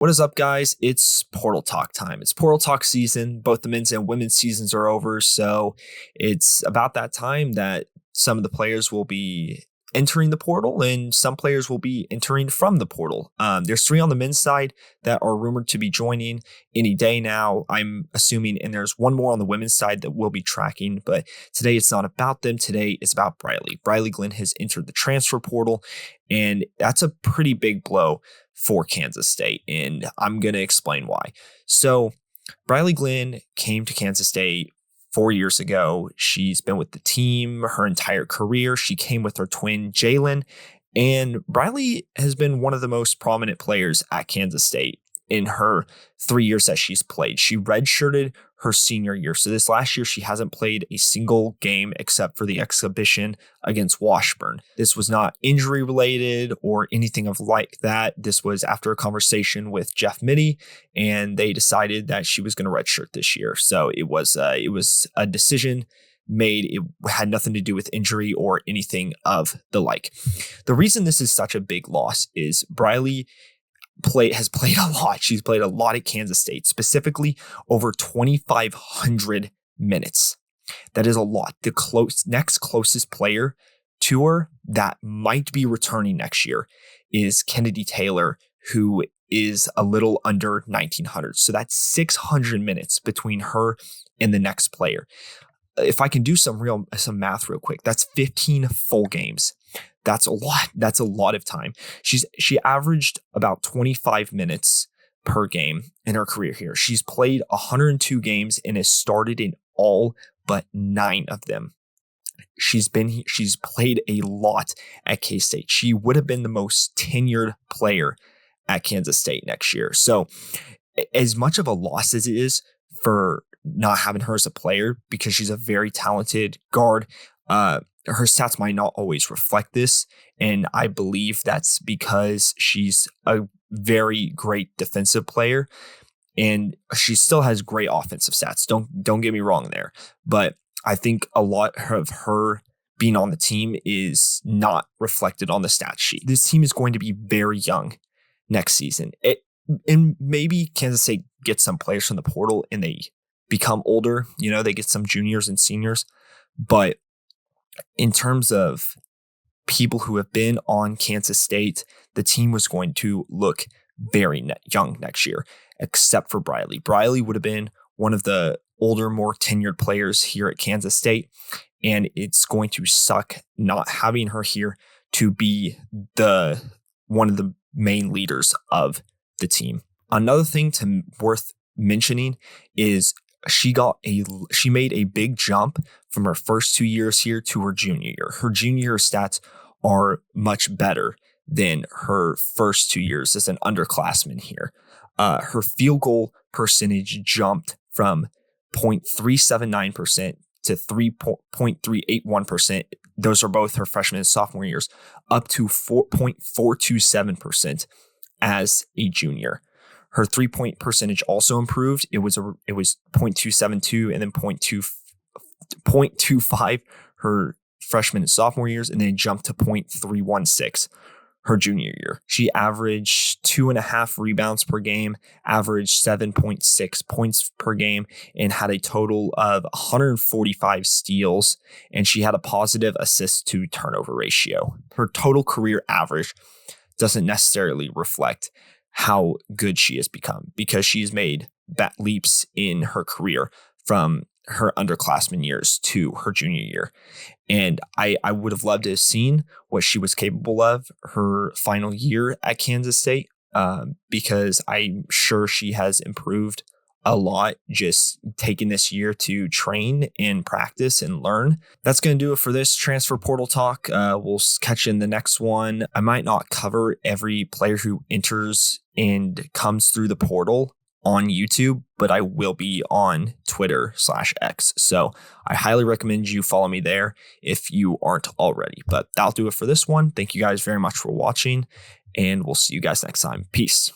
What is up, guys? It's Portal Talk time. It's Portal Talk season. Both the men's and women's seasons are over, so it's about that time that some of the players will be entering the portal and some players will be entering from the portal. There's 3 on the men's side that are rumored to be joining any day now, I'm assuming, and there's 1 more on the women's side that we'll be tracking, but today it's not about them. Today it's about Brylee. Brylee Glenn has entered the transfer portal, and that's a pretty big blow for Kansas State, and I'm going to explain why. So Brylee Glenn came to Kansas State 4 years ago. She's been with the team her entire career. She came with her twin, Jalen, and Brylee has been one of the most prominent players at Kansas State in her 3 years that she's played. She redshirted her senior year. So this last year, she hasn't played a single game except for the exhibition against Washburn. This was not injury related or anything of like that. This was after a conversation with Jeff Mittie, and they decided that she was going to redshirt this year. So it was a decision made. It had nothing to do with injury or anything of the like. The reason this is such a big loss is Brylee has played a lot. She's played a lot at Kansas State, specifically over 2,500 minutes. That is a lot. The next closest player to her that might be returning next year is Kennedy Taylor, who is a little under 1,900. So that's 600 minutes between her and the next player. If I can do some math real quick, that's 15 full games. That's a lot. That's a lot of time. She averaged about 25 minutes per game in her career here. She's played 102 games and has started in all but 9 of them. She's played a lot at K-State. She would have been the most tenured player at Kansas State next year. So as much of a loss as it is for not having her as a player, because she's a very talented guard, her stats might not always reflect this, and I believe that's because she's a very great defensive player, and she still has great offensive stats. Don't get me wrong there, but I think a lot of her being on the team is not reflected on the stat sheet. This team is going to be very young next season. And maybe Kansas State gets some players from the portal and they become older. They get some juniors and seniors, but in terms of people who have been on Kansas State, the team was going to look very young next year, except for Brylee. Brylee would have been one of the older, more tenured players here at Kansas State, and it's going to suck not having her here to be one of the main leaders of the team. Another thing worth mentioning is she made a big jump from her first 2 years here to her junior year. Her junior year stats are much better than her first 2 years as an underclassman here. Her field goal percentage jumped from 0.379% to 3.381%. Those are both her freshman and sophomore years, up to 4.427% as a junior. Her 3-point percentage also improved. It was 0.272 and then 0.25 her freshman and sophomore years, and then jumped to 0.316 her junior year. She averaged 2.5 rebounds per game, averaged 7.6 points per game, and had a total of 145 steals, and she had a positive assist to turnover ratio. Her total career average doesn't necessarily reflect how good she has become, because she's made leaps in her career from her underclassmen years to her junior year. And I would have loved to have seen what she was capable of her final year at Kansas State, because I'm sure she has improved a lot just taking this year to train and practice and learn. That's going to do it for this transfer portal talk. We'll catch you in the next one. I might not cover every player who enters and comes through the portal on YouTube, but I will be on Twitter/X. So I highly recommend you follow me there if you aren't already. But that'll do it for this one. Thank you guys very much for watching, and we'll see you guys next time. Peace.